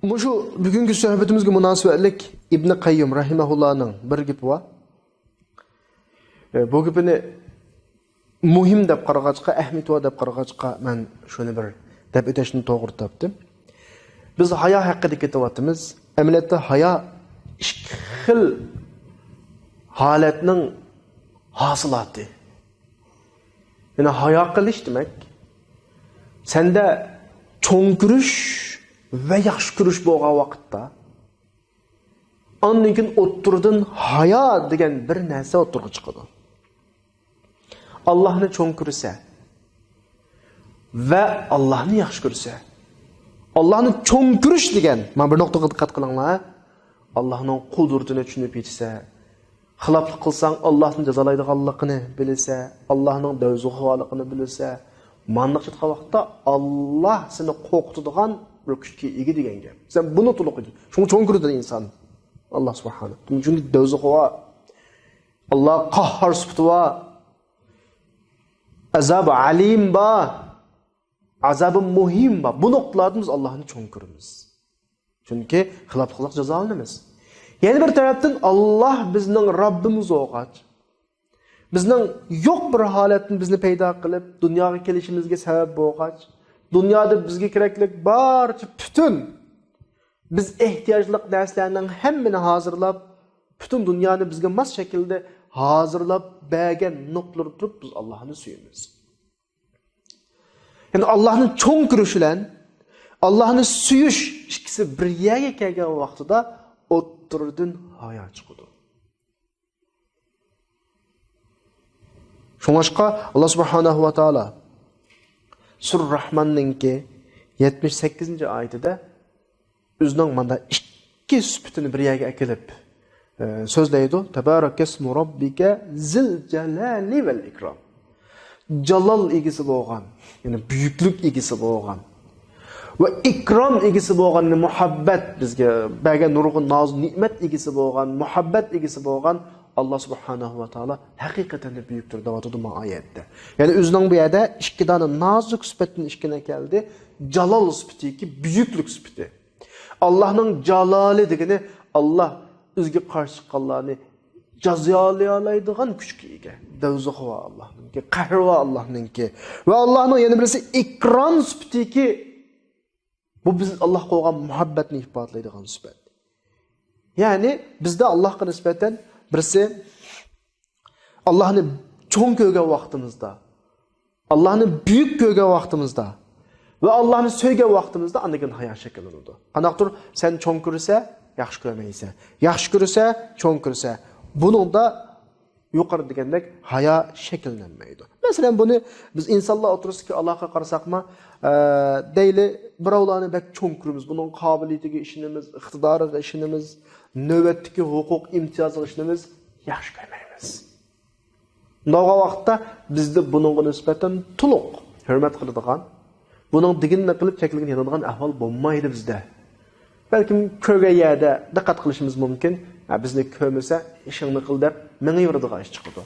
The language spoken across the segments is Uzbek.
Muşu bugünkü sohbetimizge münasebetlik İbn Qayyim rahimahullah'ның bir gipi var. Bu gipini muhim dep qaragaçqa, ahmiyeti var dep qaragaçqa men şunu bir dep öteşini toğru tapdım. Biz haya hakkında ketyapmiz. Emniyette haya ikki xil holatning hosilati. Yani haya qilish demek sende cho'nkirish ve yaxshi ko'rish bo'lgan vaqtda ondan keyin o'ttirdan haya degan bir narsa o'ttirga chiqadi. Allohni cho'ng ko'rsa va Allohni yaxshi ko'rsa. Allohni cho'ng ko'rish degan, men bir nuqtaga diqqat qilinglar. Allohning qudratini tushunib yetsa, xiloflik qilsang Allohni jazolaydiganligini bilsa, Allohning do'zaxoligini bilsa, manliq chiqqan vaqtda Alloh seni qo'rqitadigan bir kuchga ega degan gap. Sen buni to'liq eding. Shuni cho'ng ko'radi inson. Alloh subhanahu. Chunki do'zaxo Allah qahhar sifati va azab alim ba, azabı muhim ba. Bu noktalarımız Allah'ın çoğun körümüz. Çünkü xilaf qilaq jazolanamiz. Yani bir taraftan Allah bizning Rabbimiz o'qaç. Bizning yo'q bir holatni bizni paydo qilib, dunyoga kelishimizga sabab bo'lg'ach, dunyoda bizga kerakli barcha bütün biz ehtiyojli narsalarning hammani hozirlab, bütün dunyoni bizga mos shaklda hozirlab bergan nuqtalar turib biz Allohni suyamiz. Yani Allah'ın çoğun ko'rish bilan Allah'ni suyish ikkisi bir yerga kelgan vaqtida o'ttirdan haya chiqadi. Şoňaşqa Allah subhanahu wa taala Sur Rahman'ninki 78. ayetida özüning manda ikki sübtini bir yerga kelib so'zlaydi. Tabarakasmu robbika zil jalali vel ikram. Jalal egisi bo'lgan, ya'ni buyuklik egisi bo'lgan va ikrom egisi bo'lgan, muhabbat bizga bergan nurg'un noz ne'mat egisi bo'lgan, muhabbat egisi bo'lgan Allah subhanahu wa taala haqiqatan de büyüktür davatıdı bu ayette. Yani özünün bu yerde iki tane nazik sıfatının işkine geldi. Jalal sıfatı ki büyüklük sıfatı. Allah'ın jalali degeni Allah özge karşı çıkanlarını cazalayalaydıgan küçük ege. Devzuhu var Allah'ın ki, kahr var Allah'ın ki. Ve Allah'ın yeni birisi ikram sıfatı ki bu biz Allah koygan muhabbetini ispatlaydıgan sıfat. Yani bizde Allah'a nispeten birisi Allah'ını çoğun görgen vaqtimizda, Allah'ını büyük görgen vaqtimizda ve Allah'ını söygen vaqtimizda andakin haya şekillenadi. Qanaqdır sen çoğun görse, yaxshi görmeyse, yaxshi görse, çoğun görse. Bunun da yuqarı degandek haya şekillenmeydi. Mesela bunu biz insanlar otururuz ki Allah'a qarasak mı, deyli birovlarni bek çoğun görümüz, bunun kabiliyetiga işinimiz, iqtidoriga işinimiz, növbetdeki hukuk imtiyazlı işimiz yaxshi ko'rmaymiz. Noga vaqtda bizde bununğa nisbatan to'liq hurmat qiladigan, buning diginini qilib chekilgan yanadigan ahvol bo'lmaydi bizda. Balkim ko'rgan yerda diqqat qilishimiz mumkin. Bizni ko'rmasa, ishingni qil deb menga yuradigan ish chiqadi.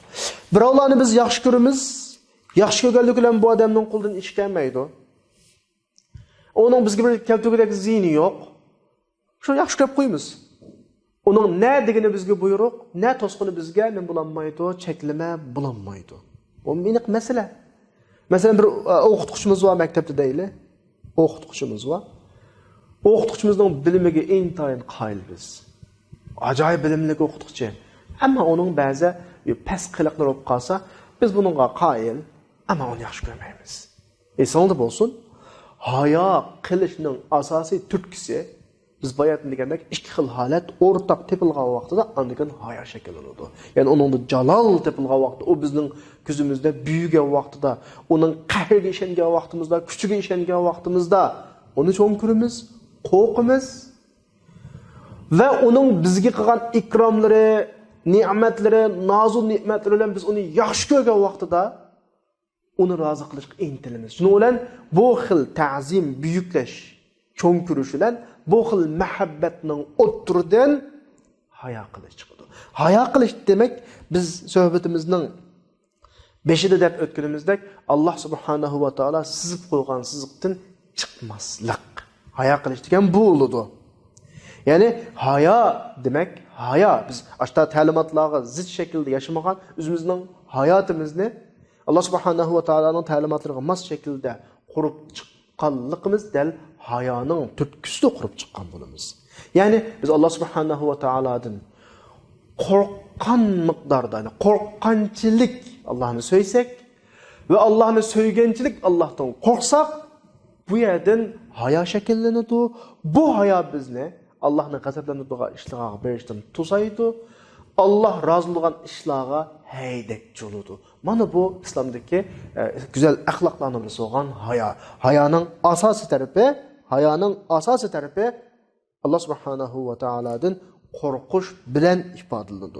Birovlarni biz yaxshi ko'ramiz, yaxshi ko'rganlik bilan bu odamning qo'lidan ish kelmaydi. Onun bizga bir keltirgidek ziyni yo'q. Shuni yaxshi ko'rib qo'yamiz. Onun ne degini bizge buyruq, ne tosqini bizge ne bulanmaydı, çekleme bulanmaydı. O minik mesele. Mesela bir o'qituvchimiz var maktabda deyli. O'qituvchimiz var. O'qituvchimizning bilimiga intayin qoyil biz. Ajoyib bilimli o'qituvchi. Ammo onun ba'zi past qiliqlar bo'lib qolsa, biz buningga qoyil, ammo uni yaxshi ko'rmaymiz. Esonda bo'lsin, haya qilishning asosiy turtkisi biz bayatın degandek iki xil holat o'rtaq tepilgan vaqtida andigan haya shakllanadi. Yani onun da jalal tepilgan vaqtda, o bizning ko'zimizda büyügen vaqtida, onun qahrga ishongan vaqtimizda, kuchiga ishongan vaqtimizda onu cho'ng ko'ramiz, qo'rqamiz va onun bizga qilgan ikromlari, ne'matlari, nozu ne'matlari bilan biz uni yaxshi ko'rgan vaqtida uni rozi qilishga intilamiz. Shuning bilan bu xil ta'zim, buyuklash, cho'ng ko'rish bilan bu xil muhabbatning o'ttirdan haya qilish chiqadi. Haya qilish demek biz sohbetimizning beshida deb o'tganimizdek Allah subhanahu va taolo sizib qo'ygan siziqdan chiqmaslik. Haya qilish degan bu bo'ladi. Ya'ni haya demek, haya biz aşta ta'limotlarga zid şekilde yaşamagan özümüzning hayotimizni Allah subhanahu va taoloning ta'limotlariga mos shaklda qurib chiqqanligimiz dal hayoning turtkisida qurib chiqqan bo'lamiz. Ya'ni biz Allah subhanahu va taolodan qo'rqqan miqdorda, qo'rqqanchilik Allohni so'ysak ve Allah'ını söygençilik Allah'tan korksak bu yerden haya şekillenidi. Bu haya bizni Allah'ın gazaplanıdığına işlağa berişten tuzaydı. Allah razılığın işlağa heydek joludu. Mana bu İslam'daki güzel ahlaklarını soğan haya. Hayanın asası tarafi Allah subhanahu ve ta'aladan korkuş bilen ifadelenidi.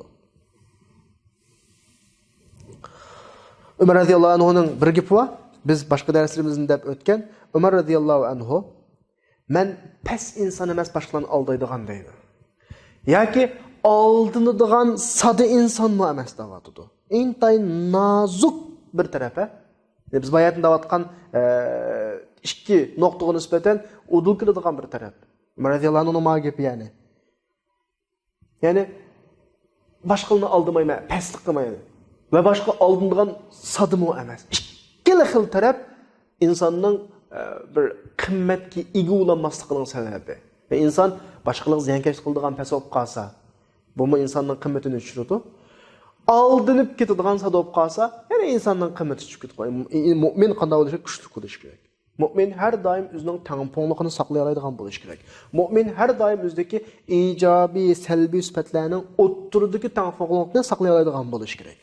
Ömer radıyallahu anhu'nun bir gipi var. Biz başka derslerimizde de ötken. Ömer radıyallahu anhu men pes insan emas başkalarını aldaydıgan deydi. Yaki aldınıdığan sadı insan mı emas davatıdı. İntayın nazuk bir tarafa. Biz bayatın davatkan iki noktuğu nispeten udul kılıdığan bir taraf. Ömer radıyallahu anhu'nun ma gipi yani. Yani başkalarını aldırmayma, peslik kılmayma. Ve başka aldığından sadımı emas. İkili xil taraf insanın bir kıymetki igi ulanmaslıqının sebebi. Ve insan başkalık ziyankeş kıldığın pes olup kalsa, bu mu insanın kıymetini düşürüdü? Aldınıp ketadigan sad olup kalsa, yani insanın kıymeti düşüp ketadi. Mümin qanday oluşu güçlü bo'lishi kerak. Mümin her daim özünün tangponluğunu saklayalaydigan bo'lishi kerak. Mümin her daim özdeki ijobiy, salbiy sifatlarning o'ttiridagi tangponluqni saklayalaydigan bo'lishi kerak.